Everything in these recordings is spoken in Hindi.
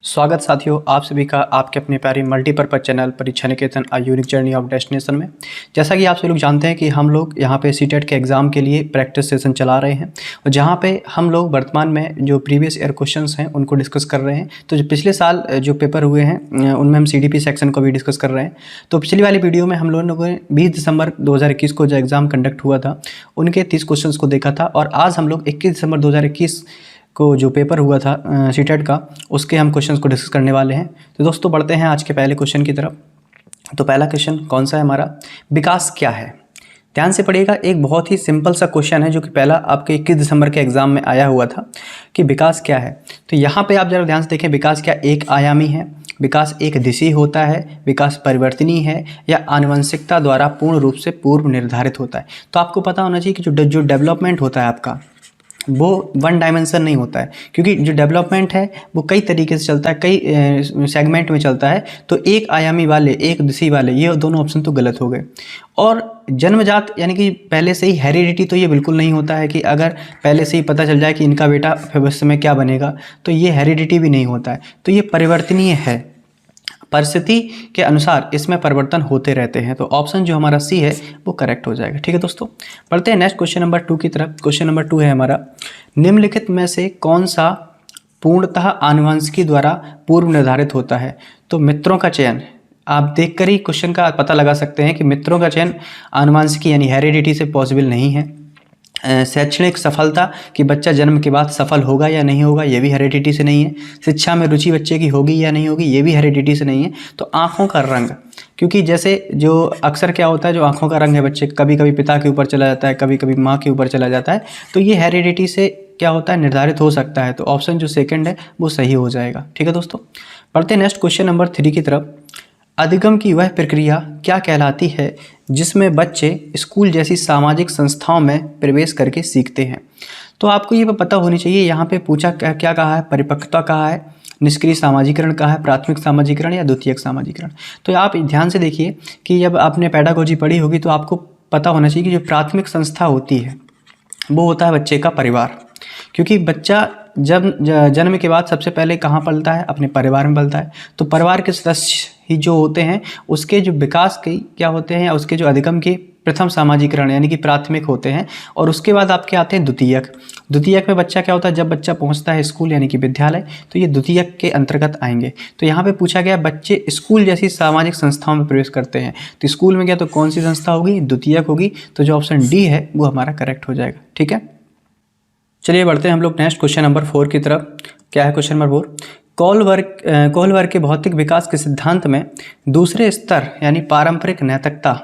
स्वागत साथियों, आप सभी का आपके अपने प्यारे multipurpose channel Pariksha Niketan a unique journey of destination में। जैसा कि आप सभी लोग जानते हैं कि हम लोग यहाँ पे सीटेट के एग्ज़ाम के लिए प्रैक्टिस सेशन चला रहे हैं और जहाँ पे हम लोग वर्तमान में जो प्रीवियस ईयर क्वेश्चंस हैं उनको डिस्कस कर रहे हैं। तो जो पिछले साल जो पेपर हुए हैं उनमें हम CDP सेक्शन को भी डिस्कस कर रहे हैं। तो पिछली वाली वीडियो में हम लोगों ने 20 दिसंबर 2021 को जो एग्ज़ाम कंडक्ट हुआ था उनके 30 क्वेश्चन को देखा था और आज हम लोग 21 दिसंबर 2021 को जो पेपर हुआ था सीटेट का उसके हम क्वेश्चंस को डिस्कस करने वाले हैं। तो दोस्तों बढ़ते हैं आज के पहले क्वेश्चन की तरफ। तो पहला क्वेश्चन कौन सा है हमारा, विकास क्या है। ध्यान से पढ़िएगा, एक बहुत ही सिंपल सा क्वेश्चन है जो कि पहला आपके 21 दिसंबर के एग्जाम में आया हुआ था कि विकास क्या है। तो यहाँ पे आप जरा ध्यान से देखें, विकास क्या एक आयामी है, विकास एक दिशी होता है, विकास परिवर्तनीय है या आनुवंशिकता द्वारा पूर्ण रूप से पूर्व निर्धारित होता है। तो आपको पता होना चाहिए कि जो डेवलपमेंट होता है आपका वो वन डायमेंशन नहीं होता है, क्योंकि जो डेवलपमेंट है वो कई तरीके से चलता है, कई सेगमेंट में चलता है। तो एक आयामी वाले, एक दिशी वाले, ये दोनों ऑप्शन तो गलत हो गए। और जन्मजात यानी कि पहले से ही हेरिडिटी तो ये बिल्कुल नहीं होता है कि अगर पहले से ही पता चल जाए कि इनका बेटा भविष्य में क्या बनेगा, तो ये हेरिडिटी भी नहीं होता है। तो ये परिवर्तनीय है, परिस्थिति के अनुसार इसमें परिवर्तन होते रहते हैं। तो ऑप्शन जो हमारा सी है वो करेक्ट हो जाएगा। ठीक है दोस्तों, पढ़ते हैं नेक्स्ट क्वेश्चन नंबर 2 की तरफ। क्वेश्चन नंबर 2 है हमारा, निम्नलिखित में से कौन सा पूर्णतः आनुवंशिकी द्वारा पूर्व निर्धारित होता है। तो मित्रों का चयन, आप देखकर ही क्वेश्चन का पता लगा सकते हैं कि मित्रों का चयन आनुवंशिकी यानी हेरिडिटी से पॉसिबल नहीं है। शैक्षणिक सफलता कि बच्चा जन्म के बाद सफल होगा या नहीं होगा, ये भी हेरिडिटी से नहीं है। शिक्षा में रुचि बच्चे की होगी या नहीं होगी, ये भी हेरिडिटी से नहीं है। तो आँखों का रंग, क्योंकि जैसे जो अक्सर क्या होता है, जो आँखों का रंग है बच्चे कभी कभी पिता के ऊपर चला जाता है, कभी कभी माँ के ऊपर चला जाता है, तो ये हेरिडिटी से क्या होता है, निर्धारित हो सकता है। तो ऑप्शन जो सेकेंड है वो सही हो जाएगा। ठीक है दोस्तों, पढ़ते हैं नेक्स्ट क्वेश्चन नंबर 3 की तरफ। अधिगम की वह प्रक्रिया क्या कहलाती है जिसमें बच्चे स्कूल जैसी सामाजिक संस्थाओं में प्रवेश करके सीखते हैं। तो आपको ये पता होनी चाहिए, यहाँ पे पूछा क्या कहा है, परिपक्वता कहा है, निष्क्रिय सामाजिकरण कहा है, प्राथमिक सामाजिकरण या द्वितीयक सामाजिकरण। तो आप ध्यान से देखिए कि जब आपने पेडागोजी पढ़ी होगी तो आपको पता होना चाहिए कि जो प्राथमिक संस्था होती है वो होता है बच्चे का परिवार। क्योंकि बच्चा जब जन्म के बाद सबसे पहले कहाँ पलता है, अपने परिवार में पलता है। तो परिवार के सदस्य ही जो होते हैं उसके जो विकास के क्या होते हैं, या उसके जो अधिगम के प्रथम सामाजिकरण यानी कि प्राथमिक होते हैं। और उसके बाद आपके आते हैं द्वितीयक। द्वितीयक में बच्चा क्या होता है, जब बच्चा पहुंचता है स्कूल यानी कि विद्यालय, तो ये द्वितीयक के अंतर्गत आएंगे। तो यहाँ पे पूछा गया बच्चे स्कूल जैसी सामाजिक संस्थाओं में प्रवेश करते हैं, तो स्कूल में गया तो कौन सी संस्था होगी, द्वितीयक होगी। तो जो ऑप्शन डी है वो हमारा करेक्ट हो जाएगा। ठीक है, चलिए बढ़ते हैं हम लोग नेक्स्ट क्वेश्चन नंबर 4 की तरफ। क्या है क्वेश्चन नंबर 4, कोहलबर्ग के भौतिक विकास के सिद्धांत में दूसरे स्तर यानी पारंपरिक नैतिकता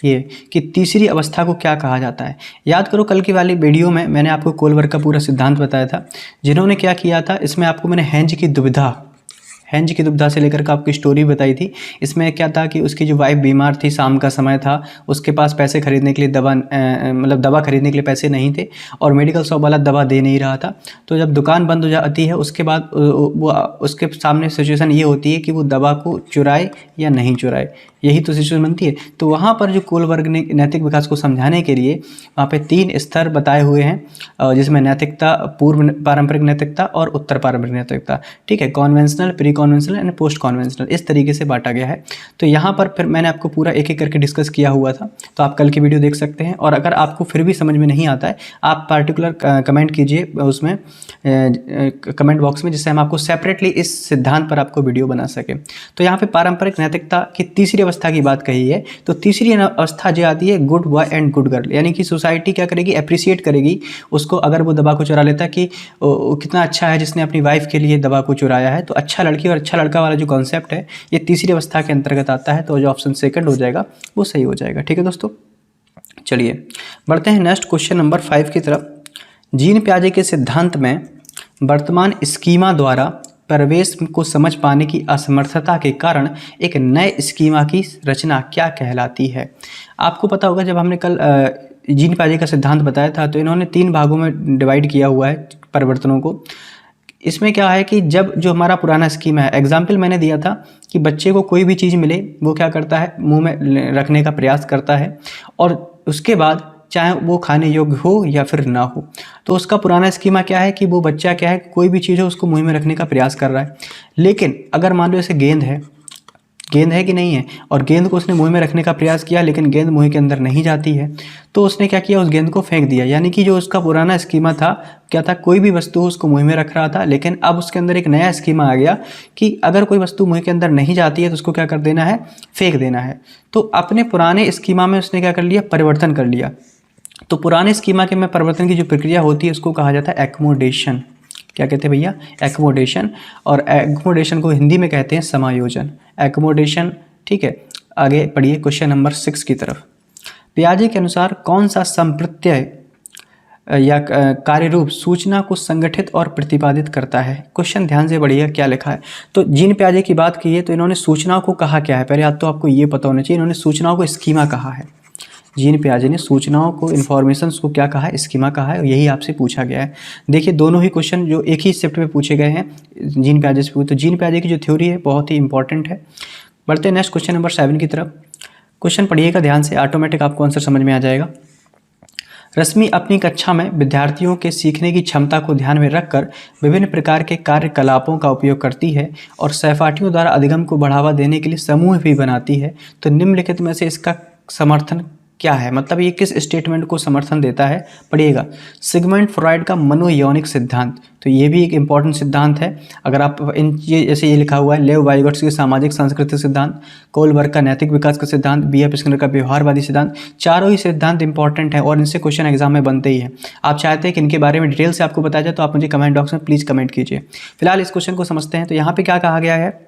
ये कि तीसरी अवस्था को क्या कहा जाता है। याद करो कल की वाली वीडियो में मैंने आपको कोहलबर्ग का पूरा सिद्धांत बताया था। जिन्होंने क्या किया था, इसमें आपको मैंने हेंज की दुविधा से लेकर के आपकी स्टोरी बताई थी। इसमें क्या था कि उसकी जो वाइफ बीमार थी, शाम का समय था, उसके पास पैसे खरीदने के लिए दवा खरीदने के लिए पैसे नहीं थे और मेडिकल शॉप वाला दवा दे नहीं रहा था। तो जब दुकान बंद हो जाती है उसके बाद वो उसके सामने सिचुएशन ये होती है कि वो दवा को चुराए या नहीं चुराए, यही तो सिचुएशन बनती है। तो वहाँ पर जो कोहलबर्ग ने नैतिक विकास को समझाने के लिए वहाँ पे 3 स्तर बताए हुए हैं, जिसमें नैतिकता, पूर्व पारंपरिक नैतिकता और उत्तर पारंपरिक नैतिकता। ठीक है, conventional, pre conventional and post conventional, इस तरीके से बांटा गया है। तो यहाँ पर फिर मैंने आपको पूरा एक एक करके डिस्कस किया हुआ था, तो आप कल की वीडियो देख सकते हैं। और अगर आपको फिर भी समझ में नहीं आता है, आप पार्टिकुलर कमेंट कीजिए उसमें कमेंट बॉक्स में, जिससे हम आपको सेपरेटली इस सिद्धांत पर आपको वीडियो बना सकें। तो यहाँ पे पारंपरिक नैतिकता की तीसरी अवस्था की बात कही है। तो तीसरी अवस्था जो आती है good boy and good girl, यानी कि सोसाइटी क्या करेगी, अप्रिशिएट करेगी उसको अगर वो दवा को चुरा लेता है कि कितना अच्छा है जिसने अपनी वाइफ के लिए दवा को चुराया है। तो अच्छा लड़की और अच्छा लड़का वाला जो कॉन्सेप्ट है ये तीसरी अवस्था के अंतर्गत आता है। तो जो ऑप्शन सेकंड हो जाएगा वो सही हो जाएगा। ठीक है दोस्तों, चलिए बढ़ते हैं नेक्स्ट क्वेश्चन नंबर 5 की तरफ। जीन पियाजे के सिद्धांत में वर्तमान स्कीमा द्वारा प्रवेश को समझ पाने की असमर्थता के कारण एक नए स्कीमा की रचना क्या कहलाती है। आपको पता होगा जब हमने कल जीन पियाजे का सिद्धांत बताया था तो इन्होंने 3 भागों में डिवाइड किया हुआ है परिवर्तनों को। इसमें क्या है कि जब जो हमारा पुराना स्कीमा है, एग्जाम्पल मैंने दिया था कि बच्चे को कोई भी चीज़ मिले वो क्या करता है, मुंह में रखने का प्रयास करता है और उसके बाद चाहे वो खाने योग्य हो या फिर ना हो। तो उसका पुराना स्कीमा क्या है कि वो बच्चा क्या है, कोई भी चीज़ हो उसको मुंह में रखने का प्रयास कर रहा है। लेकिन अगर मान लो जैसे गेंद है कि नहीं है, और गेंद को उसने मुंह में रखने का प्रयास किया लेकिन गेंद मुंह के अंदर नहीं जाती है, तो उसने क्या किया, उस गेंद को फेंक दिया। यानी कि जो उसका पुराना स्कीमा था क्या था, कोई भी वस्तु उसको मुंह में रख रहा था, लेकिन अब उसके अंदर एक नया स्कीमा आ गया कि अगर कोई वस्तु मुंह के अंदर नहीं जाती है तो उसको क्या कर देना है, फेंक देना है। तो अपने पुराने स्कीमा में उसने क्या कर लिया, परिवर्तन कर लिया। तो पुराने स्कीमा के में परिवर्तन की जो प्रक्रिया होती है उसको कहा जाता है एक्मोडेशन। क्या कहते हैं भैया, एक्मोडेशन। और एक्मोडेशन को हिंदी में कहते हैं समायोजन, एक्मोडेशन। ठीक है, आगे पढ़िए क्वेश्चन नंबर 6 की तरफ। पियाजे के अनुसार कौन सा संप्रत्यय या कार्य रूप सूचना को संगठित और प्रतिपादित करता है। क्वेश्चन ध्यान से पढ़िएगा क्या लिखा है। तो जीन पियाजे की बात की है तो इन्होंने सूचनाओं को कहा क्या है, पहले बात तो आपको ये पता होना चाहिए, इन्होंने सूचनाओं को स्कीमा कहा है। जीन पियाजे ने सूचनाओं को, इन्फॉर्मेशंस को क्या कहा है, स्कीमा कहा है, और यही आपसे पूछा गया है। देखिए दोनों ही क्वेश्चन जो एक ही शिफ्ट में पूछे गए हैं जीन पियाजे से, तो जीन पियाजे की जो थ्योरी है बहुत ही इंपॉर्टेंट है। बढ़ते हैं नेक्स्ट क्वेश्चन नंबर 7 की तरफ। क्वेश्चन पढ़िएगा ध्यान से, ऑटोमेटिक आपको आंसर समझ में आ जाएगा। रश्मि अपनी कक्षा में विद्यार्थियों के सीखने की क्षमता को ध्यान में रखकर विभिन्न प्रकार के कार्यकलापों का उपयोग करती है और सहपाठियों द्वारा अधिगम को बढ़ावा देने के लिए समूह भी बनाती है। तो निम्नलिखित में से इसका समर्थन क्या है, मतलब ये किस स्टेटमेंट को समर्थन देता है, पढ़िएगा। सिगमंड फ्रॉइड का मनोयौनिक सिद्धांत, तो ये भी एक इंपॉर्टेंट सिद्धांत है। अगर आप इन ये जैसे ये लिखा हुआ है, लेव वाइगोट्स्की के सामाजिक सांस्कृतिक सिद्धांत, कोलबर्ग का नैतिक विकास का सिद्धांत, B.F. स्किनर का व्यवहारवादी सिद्धांत, चारों ही सिद्धांत इंपॉर्टेंट है और इनसे क्वेश्चन एग्जाम में बनते ही है। आप चाहते हैं कि इनके बारे में डिटेल से आपको बताया जाए तो आप मुझे कमेंट बॉक्स में प्लीज़ कमेंट कीजिए। फिलहाल इस क्वेश्चन को समझते हैं। तो यहाँ पे क्या कहा गया है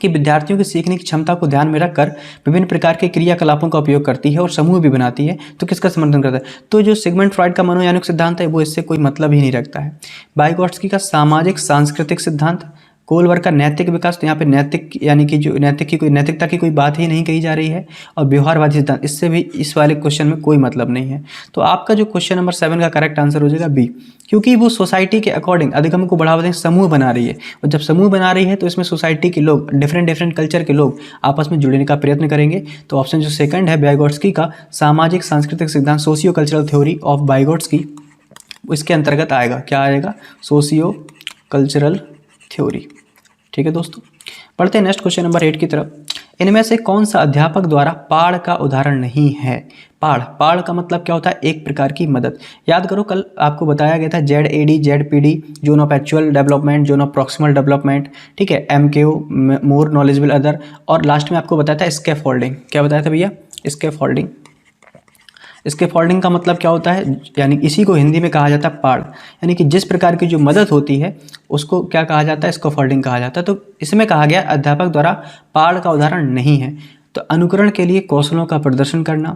कि विद्यार्थियों की सीखने की क्षमता को ध्यान में रखकर विभिन्न प्रकार के क्रियाकलापों का उपयोग करती है और समूह भी बनाती है। तो किसका समर्थन करता है, तो जो सिगमंड फ्रॉइड का मनोयौनिक सिद्धांत है वो इससे कोई मतलब ही नहीं रखता है। वाइगोट्स्की का सामाजिक सांस्कृतिक सिद्धांत, कोलबर्ग का नैतिक विकास, तो यहाँ पे नैतिक यानी कि जो नैतिकता की कोई बात ही नहीं कही जा रही है, और व्यवहारवादी सिद्धांत, इससे भी इस वाले क्वेश्चन में कोई मतलब नहीं है। तो आपका जो क्वेश्चन नंबर 7 का करेक्ट आंसर हो जाएगा बी, क्योंकि वो सोसाइटी के अकॉर्डिंग अधिगम को बढ़ावा देने समूह बना रही है, और जब समूह बना रही है तो इसमें सोसाइटी के लोग, डिफरेंट कल्चर के लोग आपस में जुड़ने का प्रयत्न करेंगे। तो ऑप्शन जो सेकंड है वाइगोट्स्की का सामाजिक सांस्कृतिक सिद्धांत, सोशियो कल्चरल थ्योरी ऑफ वाइगोट्स्की, इसके अंतर्गत आएगा। क्या आएगा, सोशियो कल्चरल थ्योरी। ठीक है दोस्तों, पढ़ते हैं नेक्स्ट क्वेश्चन नंबर 8 की तरफ। इनमें से कौन सा अध्यापक द्वारा पाढ़ का उदाहरण नहीं है। पाढ़ का मतलब क्या होता है, एक प्रकार की मदद। याद करो कल आपको बताया गया था ZAD, ZPD, zone of actual development, zone of proximal development, ठीक है, MKO, मोर नॉलेजेबल अदर, और लास्ट में आपको बताया था स्कैफोल्डिंग। क्या बताया था भैया, स्कैफोल्डिंग। स्कैफोल्डिंग का मतलब क्या होता है, यानी इसी को हिंदी में कहा जाता है पाढ़, यानी कि जिस प्रकार की जो मदद होती है उसको क्या कहा जाता है, स्कैफोल्डिंग कहा जाता है। तो इसमें कहा गया अध्यापक द्वारा पाढ़ का उदाहरण नहीं है। तो अनुकरण के लिए कौशलों का प्रदर्शन करना,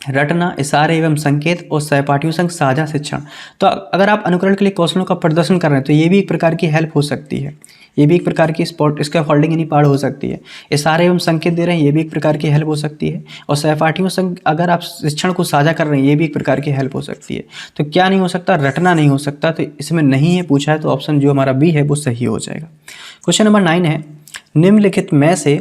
रटना, इशारे एवं संकेत और सहपाठियों संग साझा शिक्षण। तो अगर आप अनुकरण के लिए कौशलों का प्रदर्शन कर रहे हैं तो ये भी एक प्रकार की हेल्प हो सकती है, ये भी एक प्रकार की स्कैफोल्डिंग यानी पाढ़ हो सकती है। इशारे एवं संकेत दे रहे हैं, ये भी एक प्रकार की हेल्प हो सकती है। और सहपाठियों संग अगर आप शिक्षण को साझा कर रहे हैं, ये भी एक प्रकार की हेल्प हो सकती है। तो क्या नहीं हो सकता, रटना नहीं हो सकता। तो इसमें नहीं है पूछा है, तो ऑप्शन जो हमारा बी है वो सही हो जाएगा। क्वेश्चन नंबर 9 है, निम्नलिखित में से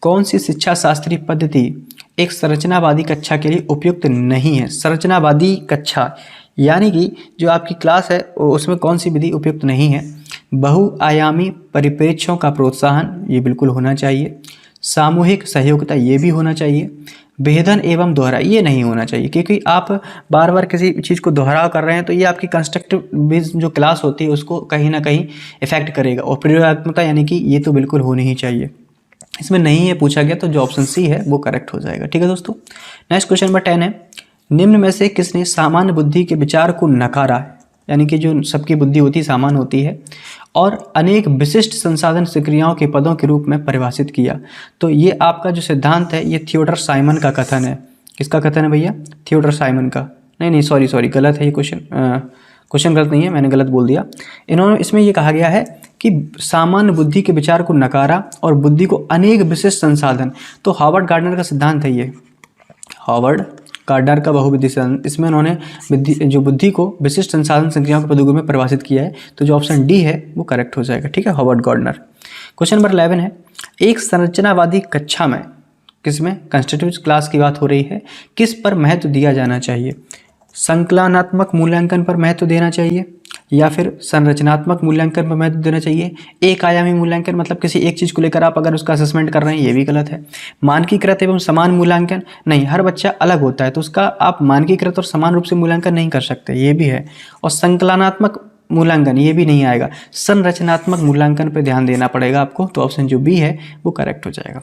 कौन सी शिक्षा शास्त्रीय पद्धति एक संरचनावादी कक्षा के लिए उपयुक्त नहीं है। संरचनावादी कक्षा यानी कि जो आपकी क्लास है उसमें कौन सी विधि उपयुक्त नहीं है। बहुआयामी परिप्रेक्ष्यों का प्रोत्साहन, ये बिल्कुल होना चाहिए। सामूहिक सहयोगिता, ये भी होना चाहिए। भेदन एवं दोहरा, ये नहीं होना चाहिए, क्योंकि आप बार बार किसी चीज़ को दोहराव कर रहे हैं तो ये आपकी कंस्ट्रक्टिव जो क्लास होती है उसको कहीं ना कहीं इफेक्ट करेगा। और प्रयोगात्मकता यानी कि ये तो बिल्कुल होनी ही चाहिए। इसमें नहीं है पूछा गया, तो जो ऑप्शन सी है वो करेक्ट हो जाएगा। ठीक है दोस्तों, नेक्स्ट क्वेश्चन नंबर 10 है, निम्न में से किसने सामान्य बुद्धि के विचार को नकारा है। यानी कि जो सबकी बुद्धि होती है समान होती है, और अनेक विशिष्ट संसाधन क्रियाओं के पदों के रूप में परिभाषित किया। तो ये आपका जो सिद्धांत है ये थियोडर साइमन का कथन है। किसका कथन है भैया, थियोडर साइमन का। नहीं सॉरी गलत है ये क्वेश्चन गलत नहीं है, मैंने गलत बोल दिया। इन्होंने इसमें ये कहा गया है कि सामान्य बुद्धि के विचार को नकारा और बुद्धि को अनेक विशिष्ट संसाधन। तो हार्वर्ड गार्डनर का सिद्धांत है ये, हार्वर्ड गार्डनर का बहुविधि सिद्धांत। इसमें उन्होंने बुद्धि को विशिष्ट संसाधन संक्रियाओं के पदों में परिभाषित किया है। तो जो ऑप्शन डी है वो करेक्ट हो जाएगा। ठीक है, हार्वर्ड गार्डनर। क्वेश्चन नंबर 11 है, एक संरचनावादी कक्षा में किसमें, कंस्टिट्यूटिव क्लास की बात हो रही है। किस पर महत्व दिया जाना चाहिए, संकलनात्मक मूल्यांकन पर महत्व देना चाहिए या फिर संरचनात्मक मूल्यांकन पर महत्व देना चाहिए। एक आयामी मूल्यांकन मतलब किसी एक चीज़ को लेकर आप अगर उसका असेसमेंट कर रहे हैं, ये भी गलत है। मानकीकृत एवं समान मूल्यांकन, नहीं, हर बच्चा अलग होता है तो उसका आप मानकीकृत और समान रूप से मूल्यांकन नहीं कर सकते, ये भी है। और संकलनात्मक मूल्यांकन, ये भी नहीं आएगा। संरचनात्मक मूल्यांकन पर ध्यान देना पड़ेगा आपको, तो ऑप्शन जो बी है वो करेक्ट हो जाएगा।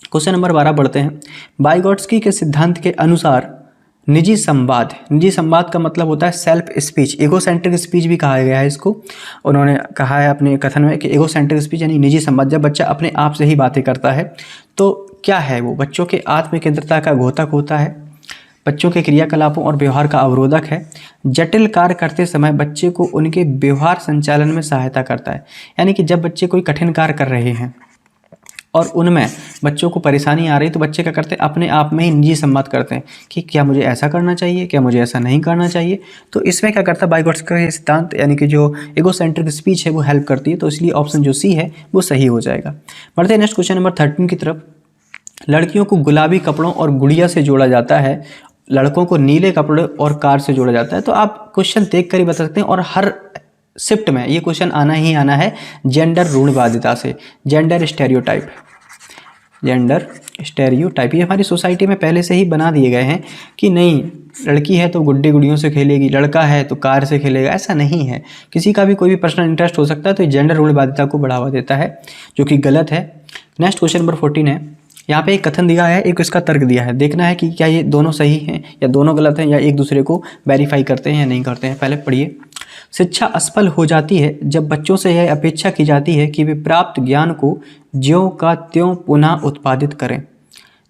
क्वेश्चन नंबर 12 पढ़ते हैं। वाइगोट्स्की के सिद्धांत के अनुसार निजी संवाद, निजी संवाद का मतलब होता है सेल्फ स्पीच, ईगोसेंट्रिक स्पीच भी कहा गया है इसको। उन्होंने कहा है अपने कथन में कि ईगोसेंट्रिक स्पीच यानी निजी संवाद, जब बच्चा अपने आप से ही बातें करता है तो क्या है वो, बच्चों के आत्म केंद्रितता का घोतक होता है, बच्चों के क्रियाकलापों और व्यवहार का अवरोधक है, जटिल कार्य करते समय बच्चे को उनके व्यवहार संचालन में सहायता करता है। यानी कि जब बच्चे कोई कठिन कार्य कर रहे हैं और उनमें बच्चों को परेशानी आ रही तो बच्चे क्या करते हैं, अपने आप में ही निजी संवाद करते हैं कि क्या मुझे ऐसा करना चाहिए, क्या मुझे ऐसा नहीं करना चाहिए। तो इसमें क्या करता है, वाइगोट्स्की का सिद्धांत यानी कि जो ईगोसेंट्रिक स्पीच है वो हेल्प करती है, तो इसलिए ऑप्शन जो सी है वो सही हो जाएगा। बढ़ते हैं नेक्स्ट क्वेश्चन नंबर 13 की तरफ। लड़कियों को गुलाबी कपड़ों और गुड़िया से जोड़ा जाता है, लड़कों को नीले कपड़े और कार से जोड़ा जाता है। तो आप क्वेश्चन देख कर ही बता सकते हैं, और हर शिफ्ट में ये क्वेश्चन आना ही आना है जेंडर रूढ़वादिता से, जेंडर स्टेरियोटाइप, जेंडर स्टेरियोटाइप। ये हमारी सोसाइटी में पहले से ही बना दिए गए हैं कि नहीं, लड़की है तो गुड्डे गुड़ियों से खेलेगी, लड़का है तो कार से खेलेगा, ऐसा नहीं है। किसी का भी कोई भी पर्सनल इंटरेस्ट हो सकता है, तो ये जेंडर रूढ़वादिता को बढ़ावा देता है, जो कि गलत है। नेक्स्ट क्वेश्चन नंबर 14 है। यहाँ पे एक कथन दिया है, एक इसका तर्क दिया है, देखना है कि क्या ये दोनों सही हैं या दोनों गलत हैं या एक दूसरे को वेरीफाई करते हैं या नहीं करते हैं। पहले पढ़िए। शिक्षा असफल हो जाती है जब बच्चों से यह अपेक्षा की जाती है कि वे प्राप्त ज्ञान को ज्यों का त्यों पुनः उत्पादित करें।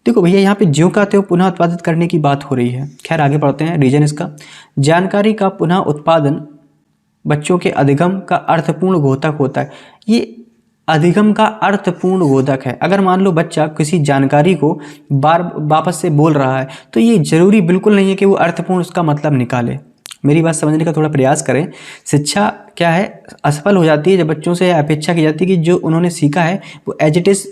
देखो भैया, यहाँ पे ज्यों का त्यों पुनः उत्पादित करने की बात हो रही है। खैर आगे पढ़ते हैं। रीजन इसका, जानकारी का पुनः उत्पादन बच्चों के अधिगम का अर्थपूर्ण घोतक होता है। ये अधिगम का अर्थपूर्ण बोधक है। अगर मान लो बच्चा किसी जानकारी को बार वापस से बोल रहा है तो ये जरूरी बिल्कुल नहीं है कि वो अर्थपूर्ण उसका मतलब निकाले। मेरी बात समझने का थोड़ा प्रयास करें। शिक्षा क्या है, असफल हो जाती है जब बच्चों से अपेक्षा की जाती है कि जो उन्होंने सीखा है वो एज इट इज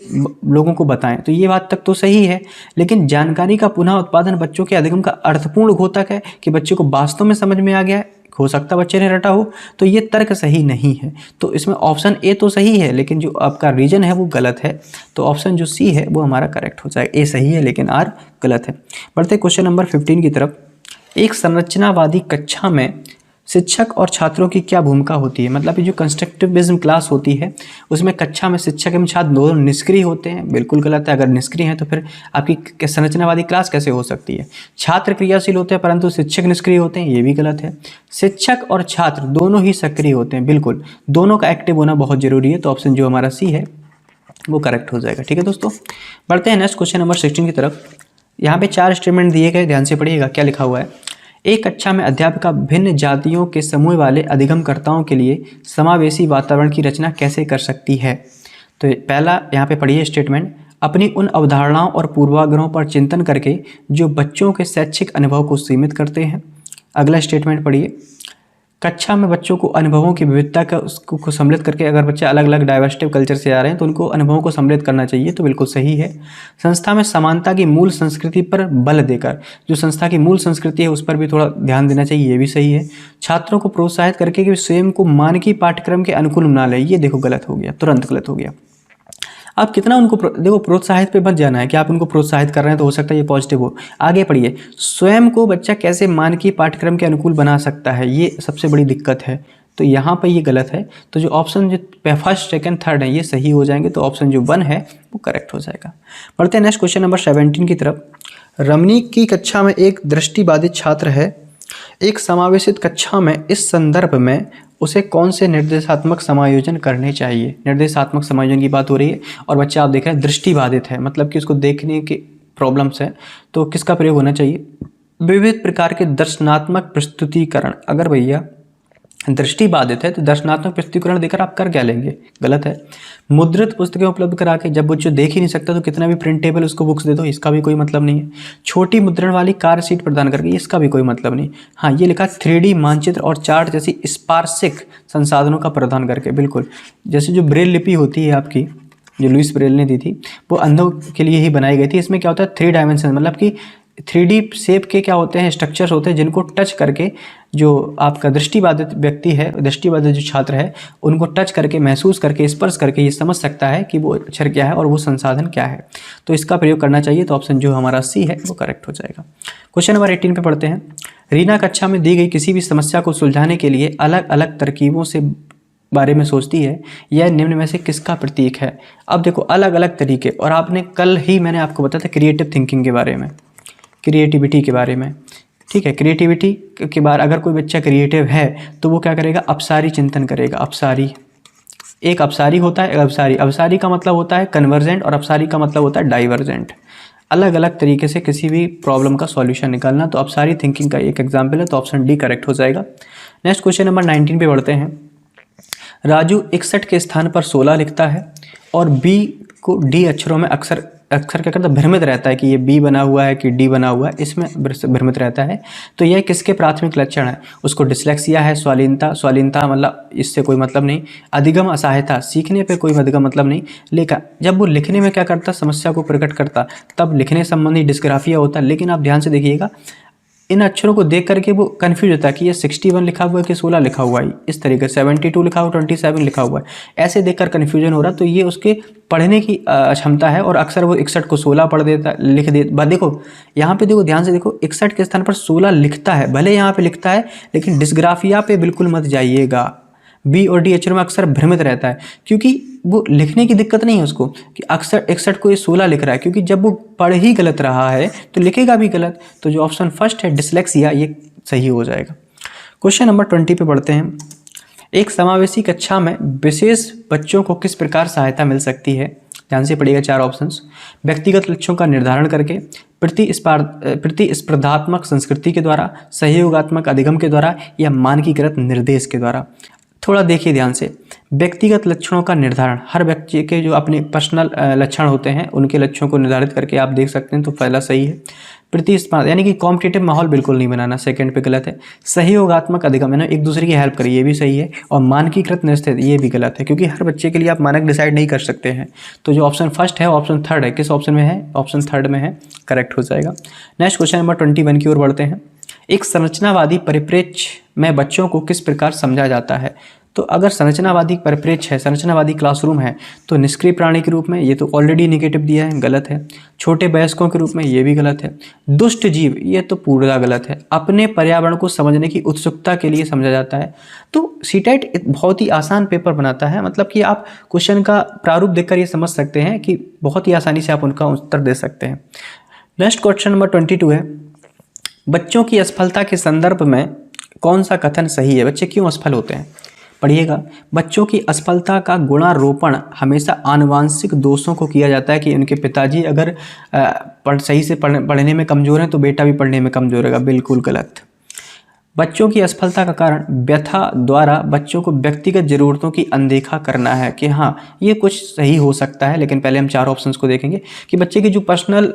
लोगों को बताएं। तो ये बात तक तो सही है, लेकिन जानकारी का पुनः उत्पादन बच्चों के अधिगम का अर्थपूर्ण घोतक है कि बच्चे को वास्तव में समझ में आ गया है, हो सकता बच्चे ने रटा हो, तो ये तर्क सही नहीं है। तो इसमें ऑप्शन ए तो सही है, लेकिन जो आपका रीजन है वो गलत है। तो ऑप्शन जो सी है वो हमारा करेक्ट हो जाएगा। ए सही है लेकिन आर गलत है। बढ़ते क्वेश्चन नंबर 15 की तरफ। एक संरचनावादी कक्षा में शिक्षक और छात्रों की क्या भूमिका होती है। मतलब ये जो कंस्ट्रक्टिविज्म क्लास होती है उसमें कक्षा में शिक्षक एवं छात्र दोनों निष्क्रिय होते हैं, बिल्कुल गलत है। अगर निष्क्रिय हैं तो फिर आपकी संरचनावादी क्लास कैसे हो सकती है। छात्र क्रियाशील होते हैं परंतु शिक्षक निष्क्रिय होते हैं, ये भी गलत है। शिक्षक और छात्र दोनों ही सक्रिय होते हैं, बिल्कुल, दोनों का एक्टिव होना बहुत जरूरी है। तो ऑप्शन जो हमारा सी है वो करेक्ट हो जाएगा। ठीक है दोस्तों, बढ़ते हैं नेक्स्ट क्वेश्चन नंबर 16 की तरफ। यहाँ पे 4 स्टेटमेंट दिए गए, ध्यान से पढ़िएगा क्या लिखा हुआ है। एक कक्षा में अध्यापिका भिन्न जातियों के समूह वाले अधिगमकर्ताओं के लिए समावेशी वातावरण की रचना कैसे कर सकती है। तो पहला यहाँ पे पढ़िए स्टेटमेंट, अपनी उन अवधारणाओं और पूर्वाग्रहों पर चिंतन करके जो बच्चों के शैक्षिक अनुभव को सीमित करते हैं। अगला स्टेटमेंट पढ़िए, कक्षा में बच्चों को अनुभवों की विविधता का उसको सम्मिलित करके, अगर बच्चे अलग अलग डाइवर्सिटी कल्चर से आ रहे हैं तो उनको अनुभवों को सम्मिलित करना चाहिए, तो बिल्कुल सही है। संस्था में समानता की मूल संस्कृति पर बल देकर, जो संस्था की मूल संस्कृति है उस पर भी थोड़ा ध्यान देना चाहिए, ये भी सही है। छात्रों को प्रोत्साहित करके कि स्वयं को मानकीय पाठ्यक्रम के अनुकूल बना ले, ये देखो गलत हो गया, तुरंत गलत हो गया। आप कितना उनको देखो, प्रोत्साहित पे मत जाना है कि आप उनको प्रोत्साहित कर रहे हैं तो हो सकता है ये पॉजिटिव हो। आगे पढ़िए, स्वयं को बच्चा कैसे मानकीय पाठ्यक्रम के अनुकूल बना सकता है, ये सबसे बड़ी दिक्कत है। तो यहाँ पर ये गलत है। तो जो ऑप्शन जो फर्स्ट सेकंड थर्ड है ये सही हो जाएंगे, तो ऑप्शन जो 1 है वो करेक्ट हो जाएगा। बढ़ते हैं नेक्स्ट क्वेश्चन नंबर 17 की तरफ। रमणीक की कक्षा में एक दृष्टिबाधित छात्र है। एक समावेशित कक्षा में इस संदर्भ में उसे कौन से निर्देशात्मक समायोजन करने चाहिए। निर्देशात्मक समायोजन की बात हो रही है और बच्चा आप देख रहे हैं दृष्टिबाधित है, मतलब कि उसको देखने की प्रॉब्लम्स है, तो किसका प्रयोग होना चाहिए। विविध प्रकार के दर्शनात्मक प्रस्तुतिकरण। अगर भैया दृष्टिबाधित है तो दर्शनात्मक प्रस्तुतिकरण देकर आप कर क्या लेंगे, गलत है। मुद्रित पुस्तकें उपलब्ध करा के, जब बच्चों देख ही नहीं सकता तो कितना भी प्रिंटेबल उसको बुक्स दे दो, इसका भी कोई मतलब नहीं है। छोटी मुद्रण वाली कार सीट प्रदान करके, इसका भी कोई मतलब नहीं। हाँ, ये लिखा 3D मानचित्र और चार्ट जैसी स्पार्शिक संसाधनों का प्रदान करके, बिल्कुल, जैसे जो ब्रेल लिपि होती है आपकी, जो लुइस ब्रेल ने दी थी, वो अंधों के लिए ही बनाई गई थी। इसमें क्या होता है 3 डायमेंशन, मतलब कि 3D शेप के क्या होते हैं, स्ट्रक्चर्स होते हैं जिनको टच करके जो आपका दृष्टिबाधित व्यक्ति है, दृष्टिबाधित जो छात्र है, उनको टच करके, महसूस करके, स्पर्श करके ये समझ सकता है कि वो अक्षर क्या है और वो संसाधन क्या है। तो इसका प्रयोग करना चाहिए। तो ऑप्शन जो हमारा सी है वो करेक्ट हो जाएगा। क्वेश्चन नंबर 18 पे पढ़ते हैं। रीना कक्षा में दी गई किसी भी समस्या को सुलझाने के लिए अलग अलग तरकीबों से बारे में सोचती है, यह निम्न में से किसका प्रतीक है। अब देखो अलग अलग तरीके, और आपने कल ही मैंने आपको बताया था क्रिएटिव थिंकिंग के बारे में, क्रिएटिविटी के बारे में, ठीक है। क्रिएटिविटी के बाद अगर कोई बच्चा क्रिएटिव है तो वो क्या करेगा, अपसारी चिंतन करेगा। अपसारी, एक अपसारी होता है, अपसारी, अपसारी का मतलब होता है कन्वर्जेंट और अपसारी का मतलब होता है डाइवर्जेंट। अलग अलग तरीके से किसी भी प्रॉब्लम का सॉल्यूशन निकालना, तो अपसारी थिंकिंग का एक एग्जाम्पल है। तो ऑप्शन डी करेक्ट हो जाएगा। नेक्स्ट क्वेश्चन नंबर 19 पे बढ़ते हैं। राजू 61 के स्थान पर 16 लिखता है और बी को डी अक्षरों में अक्सर क्या करता है, भ्रमित रहता है कि ये बी बना हुआ है कि डी बना हुआ है, इसमें भ्रमित रहता है। तो यह किसके प्राथमिक लक्षण है। उसको डिसलेक्सिया है, स्वालीनता, स्वालीनता मतलब इससे कोई मतलब नहीं, अधिगम असहायता, सीखने पे कोई अधिगम मतलब नहीं, लेकिन जब वो लिखने में क्या करता, समस्या को प्रकट करता, तब लिखने संबंधी डिस्ग्राफिया होता। लेकिन आप ध्यान से देखिएगा, इन अक्षरों को देख करके वो कंफ्यूज होता है कि ये 61 लिखा हुआ है कि 16 लिखा हुआ है, इस तरीके से 72 लिखा हुआ, 27 लिखा हुआ है, ऐसे देखकर कन्फ्यूजन हो रहा। तो ये उसके पढ़ने की क्षमता है, और अक्सर वो 61 को 16 पढ़ देता, लिख देता। देखो यहाँ पे, देखो ध्यान से देखो, 61 के स्थान पर 16 लिखता है, भले यहाँ पे लिखता है, लेकिन डिस्ग्राफिया पे बिल्कुल मत जाइएगा। बी और डी अक्षरों में अक्सर भ्रमित रहता है, क्योंकि वो लिखने की दिक्कत नहीं है उसको कि अक्सर 61 को ये 16 लिख रहा है, क्योंकि जब वो पढ़ ही गलत रहा है तो लिखेगा भी गलत। तो जो ऑप्शन फर्स्ट है डिसलेक्सिया, ये सही हो जाएगा। क्वेश्चन नंबर 20 पे बढ़ते हैं। एक समावेशी कक्षा में विशेष बच्चों को किस प्रकार सहायता मिल सकती है। ध्यान से पढ़िएगा 4 ऑप्शंस। व्यक्तिगत लक्ष्यों का निर्धारण करके, प्रतिस्पर्धात्मक संस्कृति के द्वारा, सहयोगात्मक अधिगम के द्वारा, या मानकीकृत निर्देश के द्वारा। थोड़ा देखिए ध्यान से। व्यक्तिगत लक्षणों का निर्धारण, हर व्यक्ति के जो अपने पर्सनल लक्षण होते हैं उनके लक्ष्यों को निर्धारित करके आप देख सकते हैं, तो पहला सही है। प्रतिस्पर्धा यानी कि कॉम्पिटिटिव माहौल बिल्कुल नहीं बनाना, सेकंड पे गलत है। सहयोगात्मक अधिगम, यानी एक दूसरे की हेल्प करिए, ये भी सही है। और मानकीकृत निश्चित, ये भी गलत है, क्योंकि हर बच्चे के लिए आप मानक डिसाइड नहीं कर सकते हैं। तो जो ऑप्शन फर्स्ट है, ऑप्शन थर्ड है, किस ऑप्शन में है, ऑप्शन थर्ड में है, करेक्ट हो जाएगा। नेक्स्ट क्वेश्चन नंबर 21 की ओर बढ़ते हैं। एक संरचनावादी परिप्रेक्ष्य में बच्चों को किस प्रकार समझा जाता है। तो अगर संरचनावादी परिप्रेक्ष्य है, संरचनावादी क्लासरूम है, तो निष्क्रिय प्राणी के रूप में, ये तो ऑलरेडी निगेटिव दिया है, गलत है। छोटे वयस्कों के रूप में, ये भी गलत है। दुष्ट जीव, ये तो पूरा गलत है। अपने पर्यावरण को समझने की उत्सुकता के लिए समझा जाता है। तो सीटेट एक बहुत ही आसान पेपर बनाता है, मतलब कि आप क्वेश्चन का प्रारूप देखकर ये समझ सकते हैं कि बहुत ही आसानी से आप उनका उत्तर दे सकते हैं। नेक्स्ट क्वेश्चन नंबर 22 है। बच्चों की असफलता के संदर्भ में कौन सा कथन सही है। बच्चे क्यों असफल होते हैं, पढ़िएगा। बच्चों की असफलता का गुणारोपण हमेशा आनुवांशिक दोषों को किया जाता है कि उनके पिताजी अगर सही से पढ़ने में कमज़ोर हैं तो बेटा भी पढ़ने में कमज़ोर होगा, बिल्कुल गलत। बच्चों की असफलता का कारण व्यथा द्वारा बच्चों को व्यक्तिगत ज़रूरतों की अनदेखा करना है, कि हाँ ये कुछ सही हो सकता है। लेकिन पहले हम 4 ऑप्शंस को देखेंगे कि बच्चे की जो पर्सनल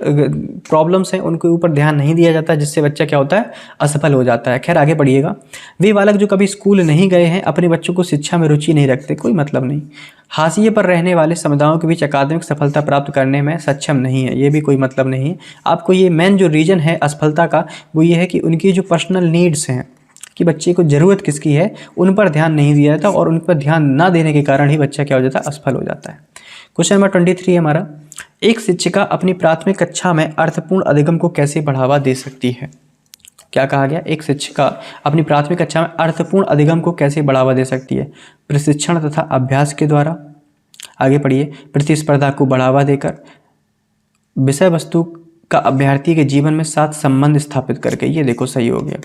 प्रॉब्लम्स हैं उनके ऊपर ध्यान नहीं दिया जाता, जिससे बच्चा क्या होता है, असफल हो जाता है। खैर आगे पढ़िएगा। वे बालक जो कभी स्कूल नहीं गए हैं अपने बच्चों को शिक्षा में रुचि नहीं रखते, कोई मतलब नहीं। हाशिए पर रहने वाले समुदायों के बीच अकादमिक सफलता प्राप्त करने में सक्षम नहीं है, ये भी कोई मतलब नहीं है। आपको ये मेन जो रीज़न है असफलता का, वो ये है कि उनकी जो पर्सनल नीड्स हैं, कि बच्चे को ज़रूरत किसकी है, उन पर ध्यान नहीं दिया जाता, और उन पर ध्यान ना देने के कारण ही बच्चा क्या हो जाता है, असफल हो जाता है। क्वेश्चन नंबर 23 है हमारा। एक शिक्षिका अपनी प्राथमिक कक्षा में अर्थपूर्ण अधिगम को कैसे बढ़ावा दे सकती है। क्या कहा गया, एक शिक्षिका अपनी प्राथमिक कक्षा में अर्थपूर्ण अधिगम को कैसे बढ़ावा दे सकती है। प्रशिक्षण तथा अभ्यास के द्वारा, आगे पढ़िए, प्रतिस्पर्धा को बढ़ावा देकर, विषय वस्तु का अभ्यर्थी के जीवन में साथ संबंध स्थापित करके। ये देखो सही हो गया।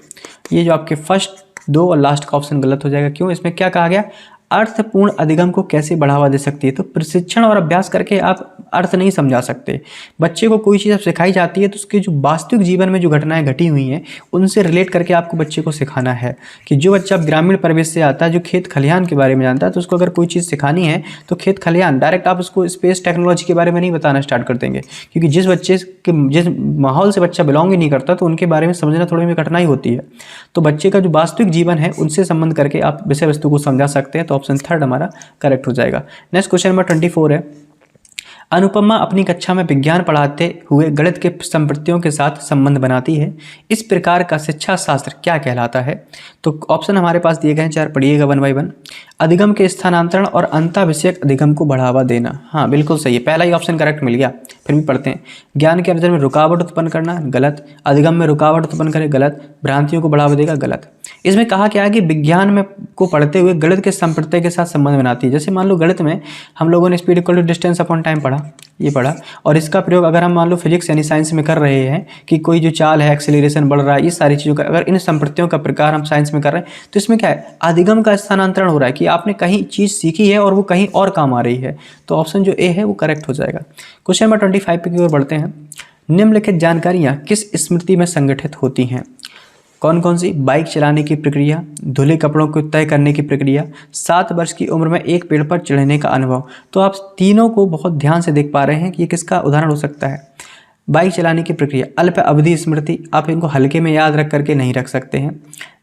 ये जो आपके फर्स्ट 2 और लास्ट का ऑप्शन गलत हो जाएगा। क्यों, इसमें क्या कहा गया, अर्थपूर्ण अधिगम को कैसे बढ़ावा दे सकती है। तो प्रशिक्षण और अभ्यास करके आप अर्थ नहीं समझा सकते। बच्चे को कोई चीज़ सिखाई जाती है तो उसके जो वास्तविक जीवन में जो घटनाएं घटी हुई हैं उनसे रिलेट करके आपको बच्चे को सिखाना है। कि जो बच्चा ग्रामीण परिवेश से आता है, जो खेत खलिहान के बारे में जानता है, तो उसको अगर कोई चीज़ सिखानी है तो खेत खलिहान, डायरेक्ट आप उसको स्पेस टेक्नोलॉजी के बारे में नहीं बताना स्टार्ट कर देंगे, क्योंकि जिस माहौल से बच्चा बिलोंग ही नहीं करता तो उनके बारे में समझना थोड़ी में कठिनाई होती है। तो बच्चे का जो वास्तविक जीवन है उनसे संबंध करके आप विषय वस्तु को समझा सकते हैं। तो ऑप्शन थर्ड हमारा करेक्ट हो जाएगा। नेक्स्ट क्वेश्चन नंबर 24 है। अनुपमा अपनी कक्षा में विज्ञान पढ़ाते हुए गणित के संपत्तियों के साथ संबंध बनाती है। इस प्रकार का शिक्षा शास्त्र क्या कहलाता है? तो ऑप्शन हमारे पास दिए गए हैं, चार पढ़िएगा वन बाई वन। अधिगम के स्थानांतरण और अंतःविषयक अधिगम को बढ़ावा देना, हाँ बिल्कुल सही है, पहला ही ऑप्शन करेक्ट मिल गया। फिर भी पढ़ते हैं। ज्ञान के अर्जन में रुकावट उत्पन्न करना, गलत। अधिगम में रुकावट उत्पन्न करे, गलत। भ्रांतियों को बढ़ावा देगा, गलत। इसमें कहा क्या है कि विज्ञान में को पढ़ते हुए गणित के संप्रत्यय के साथ संबंध बनाती है। जैसे मान लो गणित में हम लोगों ने speed equal to distance upon time पढ़ा, ये पढ़ा, और इसका प्रयोग अगर हम मान लो फिजिक्स यानी साइंस में कर रहे हैं कि कोई जो चाल है, एक्सेलरेशन बढ़ रहा है, इस सारी चीज़ों का अगर इन संप्रत्ययों का प्रकार हम साइंस में कर रहे हैं तो इसमें क्या है, अधिगम का स्थानांतरण हो रहा है कि आपने कहीं चीज़ सीखी है और वो कहीं और काम आ रही है। तो ऑप्शन जो ए है वो करेक्ट हो जाएगा। क्वेश्चन नंबर 25 की ओर बढ़ते हैं। निम्नलिखित जानकारियाँ किस स्मृति में संगठित होती हैं? कौन कौन सी? बाइक चलाने की प्रक्रिया, धुले कपड़ों को तय करने की प्रक्रिया, 7 वर्ष की उम्र में एक पेड़ पर चढ़ने का अनुभव। तो आप तीनों को बहुत ध्यान से देख पा रहे हैं कि ये किसका उदाहरण हो सकता है। बाइक चलाने की प्रक्रिया, अल्प अवधि स्मृति, आप इनको हल्के में याद रख करके नहीं रख सकते हैं।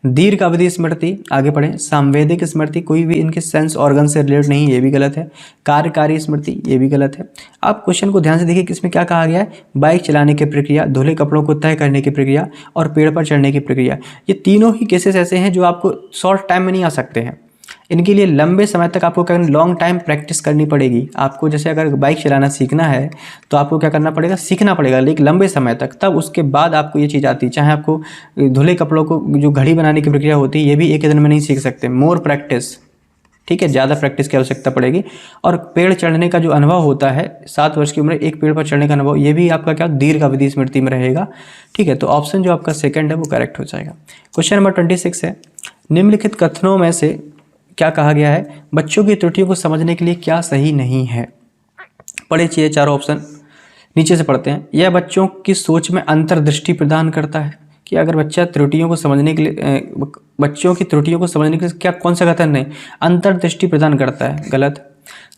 दीर्घ अवधि स्मृति, आगे पढ़ें। सांवेदिक स्मृति, कोई भी इनके सेंस ऑर्गन से रिलेटेड नहीं, ये भी गलत है। कार्यकारी स्मृति, ये भी गलत है। आप क्वेश्चन को ध्यान से देखिए कि इसमें क्या कहा गया है। बाइक चलाने की प्रक्रिया, धुले कपड़ों को तय करने की प्रक्रिया और पेड़ पर चढ़ने की प्रक्रिया, ये तीनों ही केसेस ऐसे हैं जो आपको शॉर्ट टाइम में नहीं आ सकते हैं। इनके लिए लंबे समय तक आपको क्या, लॉन्ग टाइम प्रैक्टिस करनी पड़ेगी। आपको जैसे अगर बाइक चलाना सीखना है तो आपको क्या करना पड़ेगा, सीखना पड़ेगा, लेकिन लंबे समय तक, तब उसके बाद आपको ये चीज़ आती है। चाहे आपको धुले कपड़ों को जो घड़ी बनाने की प्रक्रिया होती है ये भी एक दिन में नहीं सीख सकते, मोर प्रैक्टिस, ठीक है, ज़्यादा प्रैक्टिस की आवश्यकता पड़ेगी। और पेड़ चढ़ने का जो अनुभव होता है, 7 वर्ष की उम्र एक पेड़ पर चढ़ने का अनुभव, ये भी आपका क्या, दीर्घ अवधि स्मृति में रहेगा। ठीक है, तो ऑप्शन जो आपका सेकंड है वो करेक्ट हो जाएगा। क्वेश्चन नंबर 26 है। निम्नलिखित कथनों में से क्या कहा गया है, बच्चों की त्रुटियों को समझने के लिए क्या सही नहीं है? पढ़े चाहिए चारों ऑप्शन, नीचे से पढ़ते हैं। यह बच्चों की सोच में अंतर्दृष्टि प्रदान करता है, कि अगर बच्चा त्रुटियों को समझने के लिए, बच्चों की त्रुटियों को समझने के लिए क्या, कौन सा कथन नहीं, अंतर्दृष्टि प्रदान करता है, गलत।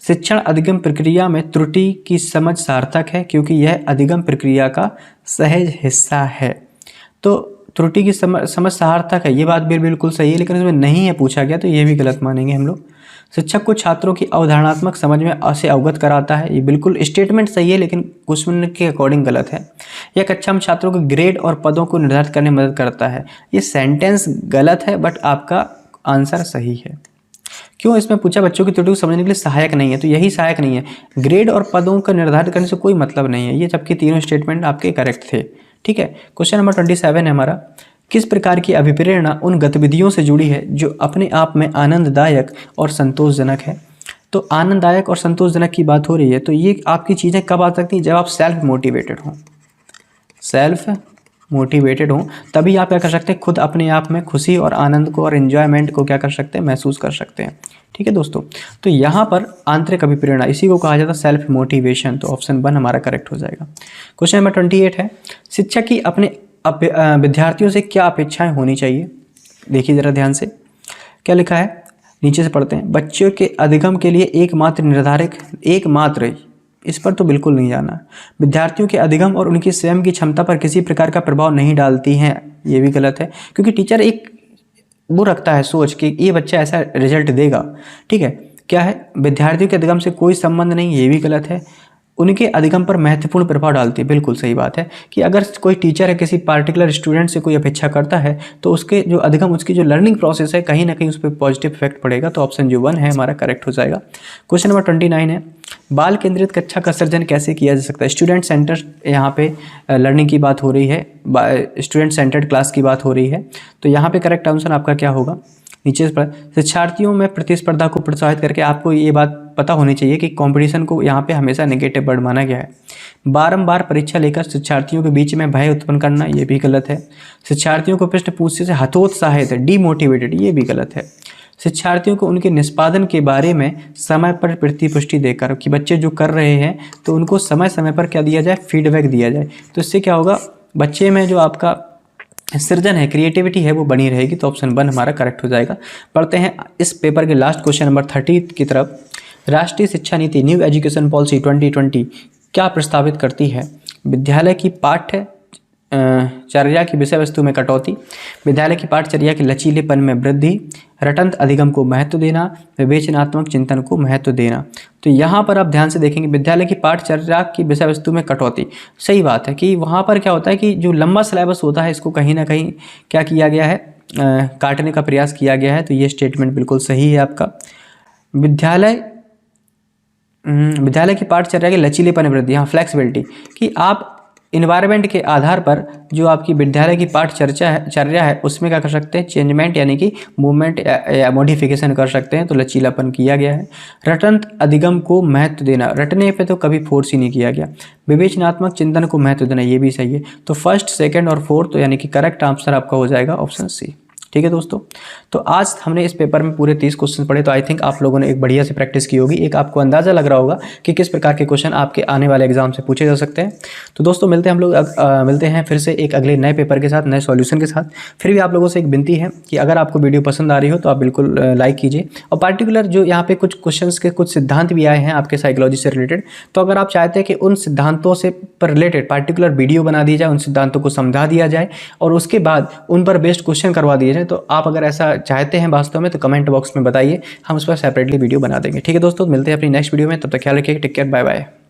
शिक्षण अधिगम प्रक्रिया में त्रुटि की समझ सार्थक है क्योंकि यह अधिगम प्रक्रिया का सहज हिस्सा है। तो त्रुटि की समझ सार्थक है, ये बात भी बिल्कुल सही है, लेकिन इसमें नहीं है पूछा गया तो ये भी गलत मानेंगे हम लोग। शिक्षक को छात्रों की अवधारणात्मक समझ में से अवगत कराता है, ये बिल्कुल स्टेटमेंट सही है लेकिन क्वेश्चन के अकॉर्डिंग गलत है। यह कक्षा में छात्रों को ग्रेड और पदों को निर्धारित करने में मदद करता है, ये सेंटेंस गलत है बट आपका आंसर सही है। क्यों इसमें पूछा, बच्चों की त्रुटि को समझने के लिए सहायक नहीं है, तो यही सहायक नहीं है। ग्रेड और पदों का निर्धारित करने से कोई मतलब नहीं है, ये जबकि तीनों स्टेटमेंट आपके करेक्ट थे। ठीक है, क्वेश्चन नंबर 27 है हमारा। किस प्रकार की अभिप्रेरणा उन गतिविधियों से जुड़ी है जो अपने आप में आनंददायक और संतोषजनक है? तो आनंददायक और संतोषजनक की बात हो रही है, तो ये आपकी चीज़ें कब आ सकती हैं, जब आप सेल्फ मोटिवेटेड हों। सेल्फ मोटिवेटेड हों तभी आप क्या कर सकते हैं, खुद अपने आप में खुशी और आनंद को और एंजॉयमेंट को क्या कर सकते हैं, महसूस कर सकते हैं। ठीक है दोस्तों, तो यहाँ पर आंतरिक अभिप्रेरणा, इसी को कहा जाता है सेल्फ मोटिवेशन। तो ऑप्शन 1 हमारा करेक्ट हो जाएगा। क्वेश्चन नंबर 28 है। शिक्षक की अपने विद्यार्थियों से क्या अपेक्षाएं होनी चाहिए? देखिए जरा ध्यान से, क्या लिखा है, नीचे से पढ़ते हैं। बच्चों के अधिगम के लिए एकमात्र, इस पर तो बिल्कुल नहीं जाना। विद्यार्थियों के अधिगम और उनकी स्वयं की क्षमता पर किसी प्रकार का प्रभाव नहीं डालती हैं, ये भी गलत है, क्योंकि टीचर एक वो रखता है सोच कि ये बच्चा ऐसा रिजल्ट देगा। ठीक है, क्या है, विद्यार्थियों के अधिगम से कोई संबंध नहीं, ये भी गलत है। उनके अधिगम पर महत्वपूर्ण प्रभाव डालती है, बिल्कुल सही बात है कि अगर कोई टीचर है किसी पार्टिकुलर स्टूडेंट से कोई अपेक्षा करता है तो उसके जो अधिगम, उसकी जो लर्निंग प्रोसेस है, कहीं ना कहीं उस पर पॉजिटिव इफेक्ट पड़ेगा। तो ऑप्शन जो 1 है हमारा करेक्ट हो जाएगा। क्वेश्चन नंबर 29 है। बाल केंद्रित कक्षा का सृजन कैसे किया जा सकता है? स्टूडेंट सेंटर, यहाँ पे लर्निंग की बात हो रही है, स्टूडेंट सेंटर्ड क्लास की बात हो रही है, तो यहाँ पे करेक्ट आंसर आपका क्या होगा, नीचे पर। शिक्षार्थियों में प्रतिस्पर्धा को प्रोत्साहित करके, आपको ये बात पता होनी चाहिए कि कंपटीशन को यहाँ पे हमेशा नेगेटिव वर्ड माना गया है। बारंबार परीक्षा लेकर शिक्षार्थियों के बीच में भय उत्पन्न करना, ये भी गलत है। शिक्षार्थियों को प्रश्न पूछने से हतोत्साहित, डीमोटिवेटेड, ये भी गलत है। शिक्षार्थियों को उनके निष्पादन के बारे में समय पर प्रतिपुष्टि देकर, कि बच्चे जो कर रहे हैं तो उनको समय समय पर क्या दिया जाए, फीडबैक दिया जाए। तो इससे क्या होगा, बच्चे में जो आपका सृजन है, क्रिएटिविटी है, वो बनी रहेगी। तो ऑप्शन 1 हमारा करेक्ट हो जाएगा। पढ़ते हैं इस पेपर के लास्ट क्वेश्चन नंबर 30 की तरफ। राष्ट्रीय शिक्षा नीति न्यू एजुकेशन पॉलिसी 2020 क्या प्रस्तावित करती है? विद्यालय की पाठ्य चर्या की विषय वस्तु में कटौती, विद्यालय की पाठचर्या के लचीलेपन में वृद्धि, रटंत अधिगम को महत्व देना, विवेचनात्मक चिंतन को महत्व देना। तो यहाँ पर आप ध्यान से देखेंगे विद्यालय की पाठचर्या की विषय वस्तु में कटौती, सही बात है कि वहाँ पर क्या होता है कि जो लंबा सिलेबस होता है इसको कहीं ना कहीं क्या किया गया है, काटने का प्रयास किया गया है। तो ये स्टेटमेंट बिल्कुल सही है आपका। विद्यालय की पाठचर्या के लचीलेपन में वृद्धि, यहाँ फ्लेक्सिबिलिटी, कि आप इन्वायरमेंट के आधार पर जो आपकी विद्यालय की चर्या है उसमें क्या कर सकते हैं, चेंजमेंट यानी कि मूवमेंट या मॉडिफिकेशन कर सकते हैं। तो लचीलापन किया गया है। रटंत अधिगम को महत्व देना, रटने पे तो कभी फोर्स ही नहीं किया गया। विवेचनात्मक चिंतन को महत्व देना, ये भी सही है। तो फर्स्ट, सेकंड और फोर्थ, तो यानी कि करेक्ट आंसर आपका हो जाएगा ऑप्शन सी। ठीक है दोस्तों, तो आज हमने इस पेपर में पूरे 30 क्वेश्चन पढ़े। तो आई थिंक आप लोगों ने एक बढ़िया से प्रैक्टिस की होगी। एक आपको अंदाजा लग रहा होगा कि किस प्रकार के क्वेश्चन आपके आने वाले एग्जाम से पूछे जा सकते हैं। तो दोस्तों मिलते हैं हम लोग मिलते हैं फिर से एक अगले नए पेपर के साथ, नए सॉल्यूशन के साथ। फिर भी आप लोगों से एक विनती है कि अगर आपको वीडियो पसंद आ रही हो तो आप बिल्कुल लाइक कीजिए। और पार्टिकुलर जो यहाँ पे कुछ क्वेश्चन के कुछ सिद्धांत भी आए हैं आपके साइकोलॉजी से रिलेटेड, तो अगर आप चाहते हैं कि उन सिद्धांतों से पर रिलेटेड पार्टिकुलर वीडियो बना दी जाए, उन सिद्धांतों को समझा दिया जाए और उसके बाद उन पर बेस्ड क्वेश्चन करवा दिए जाए, तो आप अगर ऐसा चाहते हैं वास्तव में तो कमेंट बॉक्स में बताइए, हम उस पर सेपरेटली वीडियो बना देंगे। ठीक है दोस्तों, मिलते हैं अपनी नेक्स्ट वीडियो में, तब तक ख्याल रखिए, टेक केयर, बाय बाय।